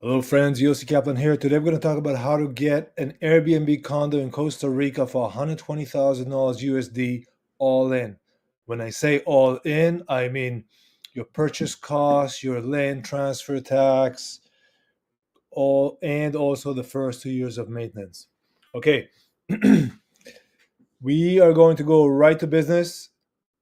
Hello friends, Yossi Kaplan here. Today we're going to talk about how to get an Airbnb condo in Costa Rica for $120,000 USD all in. When I say all in, I mean your purchase cost, your land transfer tax, all and also the first 2 years of maintenance. Okay. We are going to go right to business.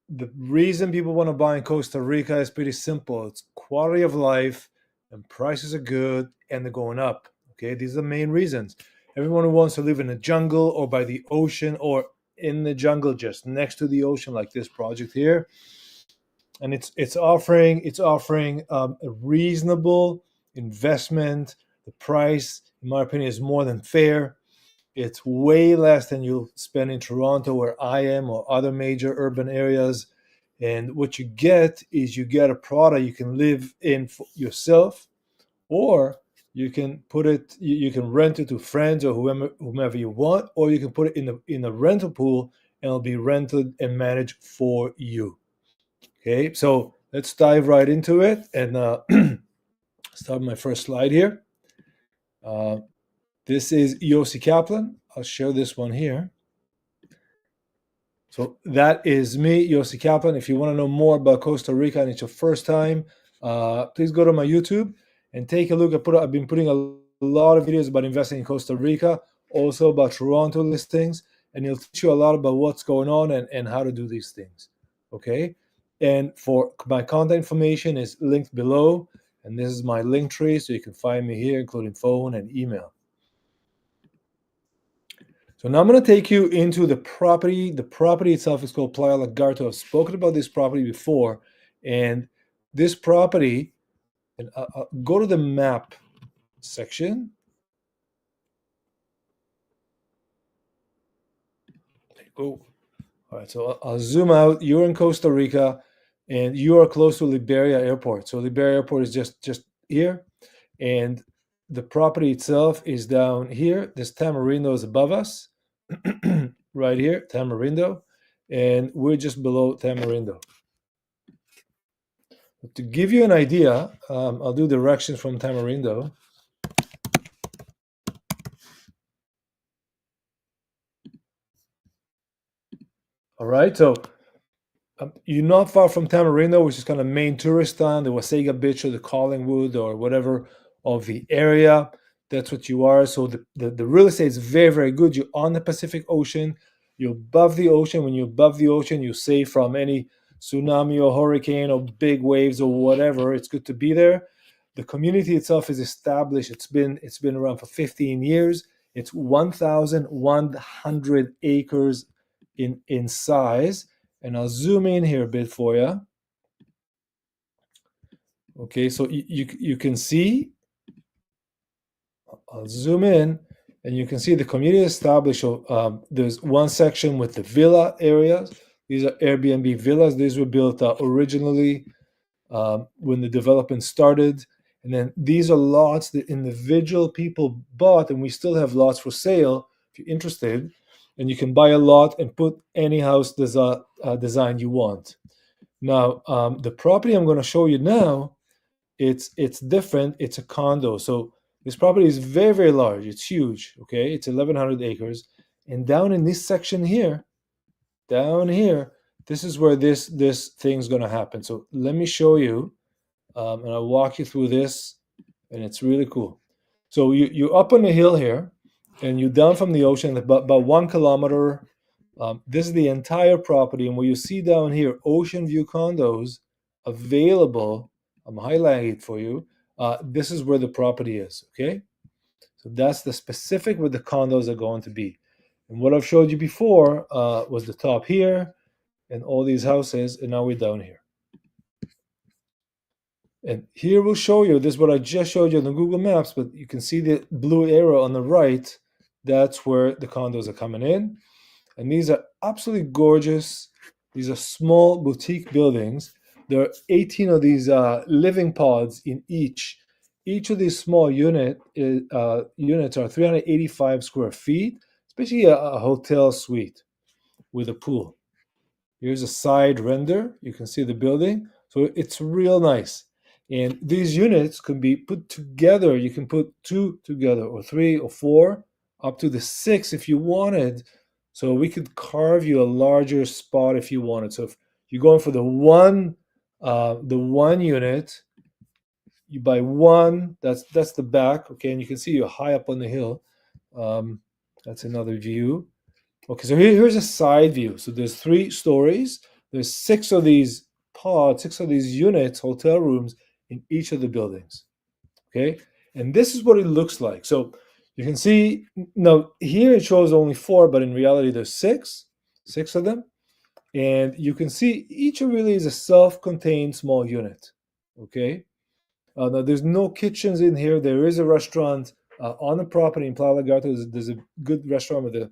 The reason people want to buy in Costa Rica is pretty simple. It's quality of life and prices are good and they're going up. Okay, these are the main reasons. Everyone who wants to live in a jungle or by the ocean or in the jungle just next to the ocean, like this project here, and it's offering a reasonable investment. The price, in my opinion, is more than fair. It's way less than you'll spend in Toronto, where I am, or other major urban areas. And what you get is you get a product you can live in for yourself, or you can put it, you can rent it to friends or whomever you want, or you can put it in a rental pool and it'll be rented and managed for you. Okay, so let's dive right into it and start my first slide here. This is Yossi Kaplan. I'll share this one here. So that is me, Yossi Kaplan. If you want to know more about Costa Rica and it's your first time, please go to my YouTube and take a look. I've been putting a lot of videos about investing in Costa Rica, also about Toronto listings, and it'll teach you a lot about what's going on and how to do these things. Okay? And for my contact information is linked below, and this is my link tree, so you can find me here, including phone and email. So now I'm going to take you into the property. The property itself is called Playa Lagarto. I've spoken about this property before, and this property, and I'll go to the map section. There you go. All right, so I'll zoom out. You're in Costa Rica, and you are close to Liberia Airport. So Liberia Airport is just here, and the property itself is down here. This Tamarindo is above us, right here, Tamarindo, and we're just below Tamarindo. To give you an idea, I'll do directions from Tamarindo. All right, so you're not far from Tamarindo, which is kind of main tourist town, the Wasaga Beach or the Collingwood or whatever of the area. That's what you are. So the real estate is very, very good. You're on the Pacific Ocean. You're above the ocean. When you're above the ocean, you're safe from any tsunami or hurricane or big waves or whatever. It's good to be there. The community itself is established. It's been around for 15 years. It's 1,100 acres in size. And I'll zoom in here a bit for you. Okay, so you can see, I'll zoom in, and you can see the community established. There's one section with the villa areas. These are Airbnb villas. These were built originally when the development started. And then these are lots that individual people bought, and we still have lots for sale if you're interested. And you can buy a lot and put any house design you want. Now, the property I'm going to show you now, it's different. It's a condo. So this property is very, very large. It's huge. Okay, it's 1,100 acres. And down in this section here, down here, this is where this thing's going to happen. So let me show you, and I'll walk you through this, and it's really cool. So you're up on the hill here, and you're down from the ocean about 1 kilometer. This is the entire property, and what you see down here, ocean view condos available. I'm highlighting it for you. This is where the property is. Okay, so that's the specific where the condos are going to be. And what I've showed you before was the top here, and all these houses, and now we're down here. And here we'll show you, this is what I just showed you on the Google Maps, but you can see the blue arrow on the right. That's where the condos are coming in. And these are absolutely gorgeous. These are small boutique buildings. There are 18 of these living pods in each. Each of these small units are 385 square feet. It's basically a hotel suite with a pool. Here's a side render. You can see the building. So it's real nice. And these units can be put together. You can put 2 together, or 3 or 4, up to the 6 if you wanted. So we could carve you a larger spot if you wanted. So if you're going for the one unit, you buy one. That's the back, okay, and you can see you're high up on the hill. That's another view. Okay, so here's a side view. So there's 3 stories. There's 6 of these pods, 6 of these units, hotel rooms in each of the buildings. Okay, and this is what it looks like. So you can see now here it shows only 4, but in reality there's 6 of them, and you can see each really is a self-contained small unit. Okay, now there's no kitchens in here. There is a restaurant on the property in Playa Lagarto. There's a good restaurant with a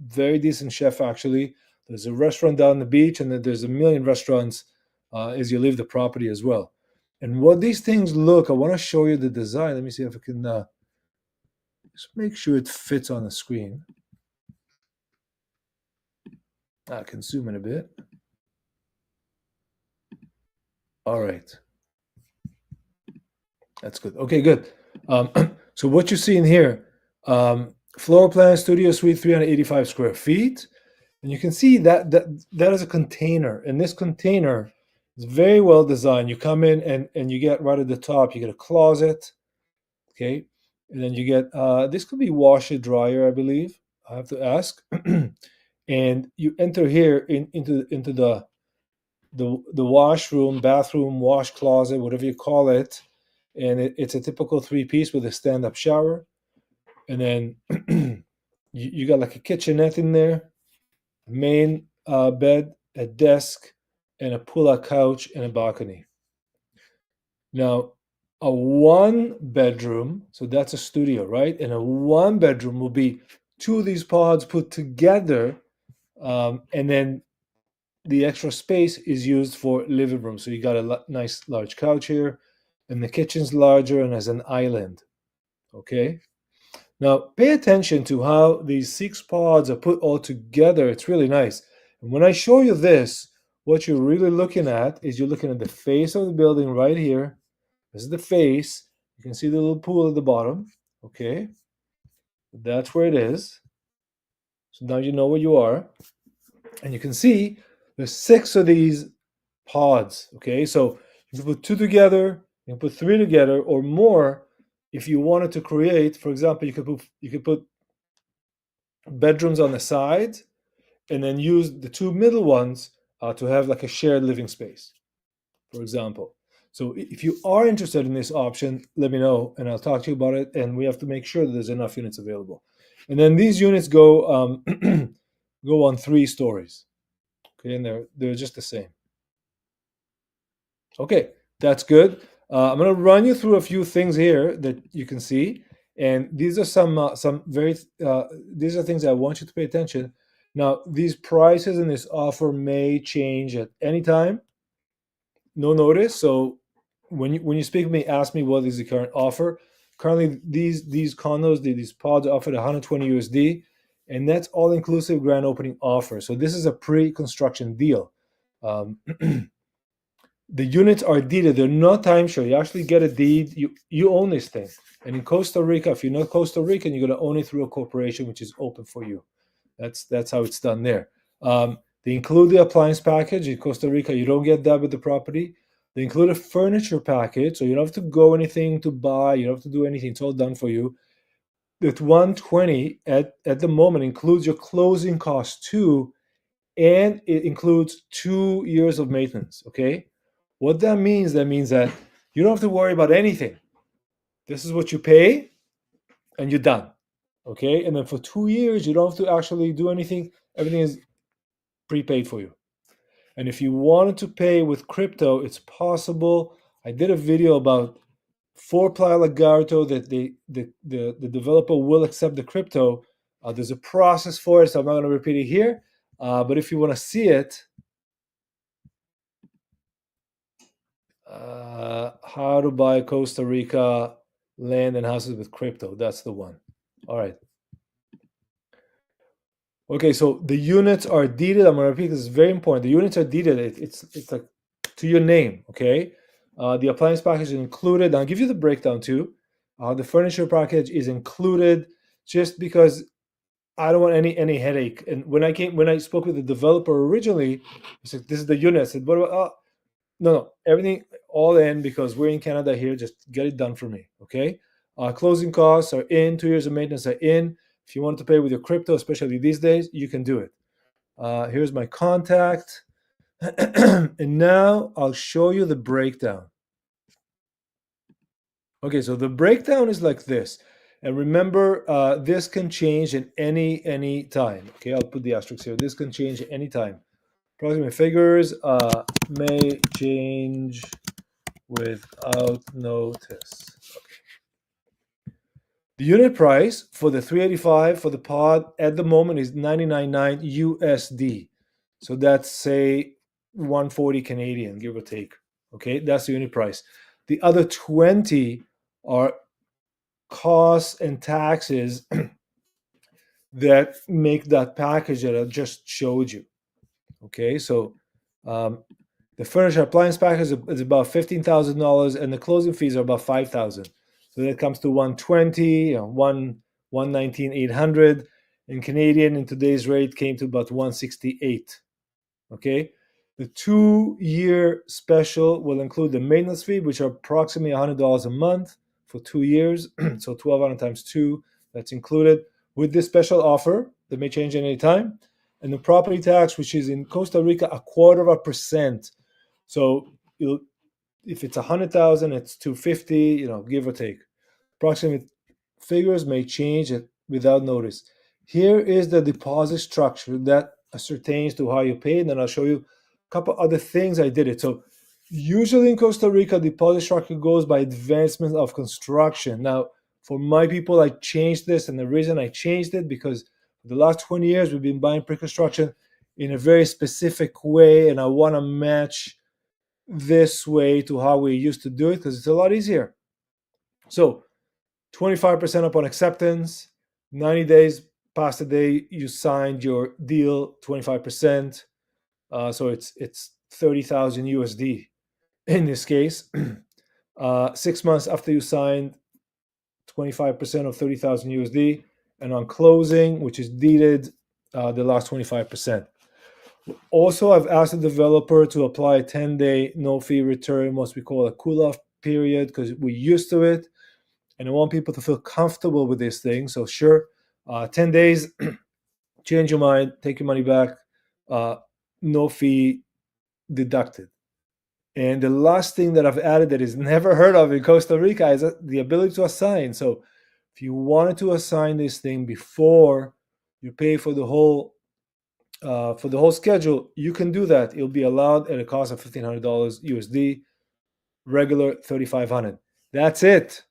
very decent chef, actually. There's a restaurant down the beach, and then there's a million restaurants as you leave the property as well. And what these things look, I want to show you the design. Let me see if I can just make sure it fits on the screen. I can zoom in a bit. All right. That's good. Okay, good. So what you see in here, floor plan, studio suite, 385 square feet. And you can see that is a container. And this container is very well designed. You come in and you get right at the top, you get a closet. Okay. And then you get, this could be washer dryer, I believe. I have to ask. And you enter here into the washroom, bathroom, wash closet, whatever you call it. And it's a typical 3-piece with a stand-up shower. And then you got like a kitchenette in there, main bed, a desk, and a pull-out couch and a balcony. Now, a 1-bedroom, so that's a studio, right? And a 1-bedroom will be 2 of these pods put together, and then the extra space is used for living room. So you got a nice large couch here, and the kitchen's larger and has an island. Okay. Now pay attention to how these 6 pods are put all together. It's really nice. And when I show you this, what you're really looking at is you're looking at the face of the building right here. This is the face. You can see the little pool at the bottom. Okay. That's where it is. So now you know where you are. And you can see there's 6 of these pods. Okay. So you can put 2 together, you can put 3 together, or more. If you wanted to create, for example, you could put bedrooms on the side, and then use the 2 middle ones to have like a shared living space, for example. So if you are interested in this option, let me know, and I'll talk to you about it. And we have to make sure that there's enough units available. And then these units go go on 3 stories. Okay, and they're just the same. Okay, that's good. I'm going to run you through a few things here that you can see, and these are some very these are things I want you to pay attention. Now, these prices in this offer may change at any time. No notice. So when you speak with me, ask me what is the current offer. Currently, these condos, these pods, are offered 120 USD, and that's all inclusive grand opening offer. So this is a pre-construction deal. The units are deeded. They're not timeshare. You actually get a deed. You own this thing. And in Costa Rica, if you're not Costa Rican, you're going to own it through a corporation, which is open for you. That's how it's done there. They include the appliance package. In Costa Rica, you don't get that with the property. They include a furniture package, so you don't have to go anything to buy. You don't have to do anything. It's all done for you. That 120 at the moment includes your closing costs too, and it includes 2 years of maintenance. Okay. What that means that you don't have to worry about anything. This is what you pay, and you're done. Okay, and then for 2 years, you don't have to actually do anything. Everything is prepaid for you. And if you wanted to pay with crypto, it's possible. I did a video about for Playa Lagarto that the developer will accept the crypto. There's a process for it, so I'm not going to repeat it here. But if you want to see it, how to buy Costa Rica land and houses with crypto. That's the one. All right. Okay, so the units are deeded. I'm going to repeat this. Is very important. The units are deeded. It's like to your name. Okay. The appliance package is included. I'll give you the breakdown too. The furniture package is included just because I don't want any headache. And when I spoke with the developer originally, he said, "This is the unit." I said, "What about?" No, everything all in because we're in Canada here. Just get it done for me, okay? Closing costs are in. 2 years of maintenance are in. If you want to pay with your crypto, especially these days, you can do it. Here's my contact, and now I'll show you the breakdown. Okay, so the breakdown is like this. And remember, this can change in any time. Okay, I'll put the asterisk here. This can change at any time. Approximate figures may change without notice. Okay. The unit price for the 385 for the pod at the moment is 99.9 USD. So that's say 140 Canadian, give or take. Okay, that's the unit price. The other 20 are costs and taxes that make that package that I just showed you. Okay, so the furniture appliance package is about $15,000, and the closing fees are about $5,000. So that comes to 120, 119, 800. In Canadian, in today's rate, came to about 168. Okay, the 2-year special will include the maintenance fee, which are approximately $100 a month for 2 years. So 1,200 times 2, that's included with this special offer that may change at any time. And the property tax, which is in Costa Rica 0.25%. So if it's 100,000, it's 250, give or take. Approximate figures may change without notice. Here is the deposit structure that ascertains to how you pay, and then I'll show you a couple other things I did it. So usually in Costa Rica, deposit structure goes by advancement of construction. Now, for my people, I changed this, and the reason I changed it because for the last 20 years we've been buying pre-construction in a very specific way, and I want to match this way to how we used to do it because it's a lot easier. So 25% upon acceptance, 90 days past the day you signed your deal, 25%. So it's 30,000 USD in this case. 6 months after you signed, 25% of 30,000 USD, and on closing, which is deeded, the last 25%. Also, I've asked the developer to apply a 10-day no-fee return, what we call a cool-off period, because we're used to it, and I want people to feel comfortable with this thing. So sure, 10 days, change your mind, take your money back, no fee deducted. And the last thing that I've added that is never heard of in Costa Rica is the ability to assign. So if you wanted to assign this thing before you pay for the whole schedule, you can do that. It'll be allowed at a cost of $1,500 USD, regular $3,500. That's it.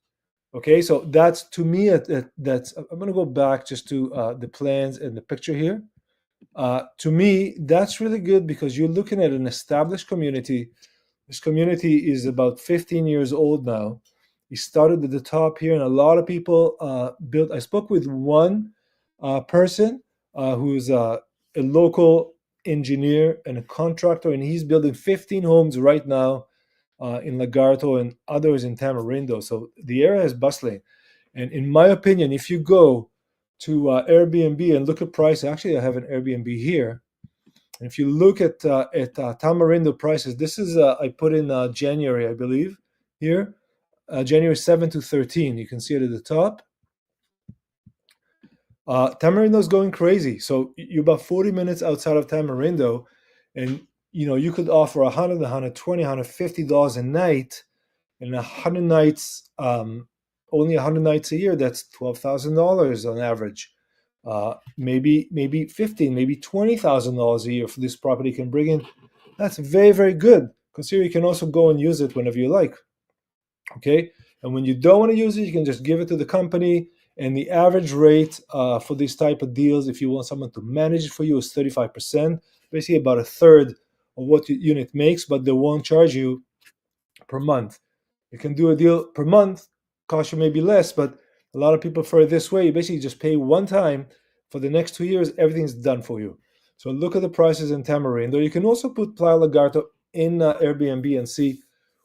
Okay, so that's to me. That's I'm going to go back just to the plans and the picture here. To me, that's really good because you're looking at an established community. This community is about 15 years old now. It started at the top here, and a lot of people built. I spoke with one person who's a local engineer and a contractor, and he's building 15 homes right now in Lagarto and others in Tamarindo. So the area is bustling. And in my opinion, if you go to Airbnb and look at price, actually I have an Airbnb here. And if you look at Tamarindo prices, this is I put in January, I believe, here, January 7 to 13. You can see it at the top. Tamarindo is going crazy. So you're about 40 minutes outside of Tamarindo, and you could offer $100, $120, $150 a night, and 100 nights, only 100 nights a year. That's $12,000 on average. Maybe $15,000, maybe $20,000 a year for this property can bring in. That's very, very good. Consider you can also go and use it whenever you like. Okay, and when you don't want to use it, you can just give it to the company. And the average rate for these type of deals, if you want someone to manage it for you, is 35%, basically about a third of what your unit makes, but they won't charge you per month. You can do a deal per month, cost you maybe less, but a lot of people prefer it this way. You basically just pay one time for the next 2 years, everything's done for you. So look at the prices in Tamarindo. You can also put Playa Lagarto in Airbnb and see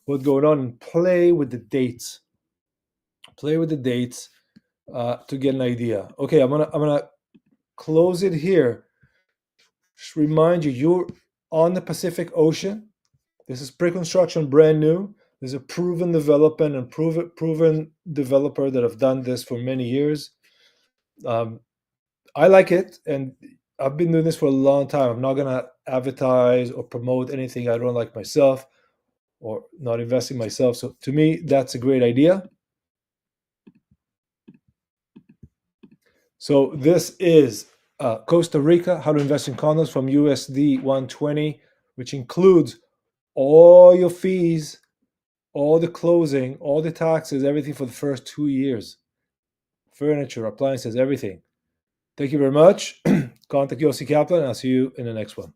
what's going on and play with the dates. Play with the dates to get an idea. Okay, I'm gonna close it here. Just remind you, you're on the Pacific Ocean. This is pre-construction, brand new. There's a proven development and proven developer that have done this for many years. I like it, and I've been doing this for a long time. I'm not gonna advertise or promote anything I don't like myself or not investing myself. So to me, that's a great idea. So this is Costa Rica, how to invest in condos from USD 120, which includes all your fees, all the closing, all the taxes, everything for the first 2 years. Furniture, appliances, everything. Thank you very much. Contact Yossi Kaplan. I'll see you in the next one.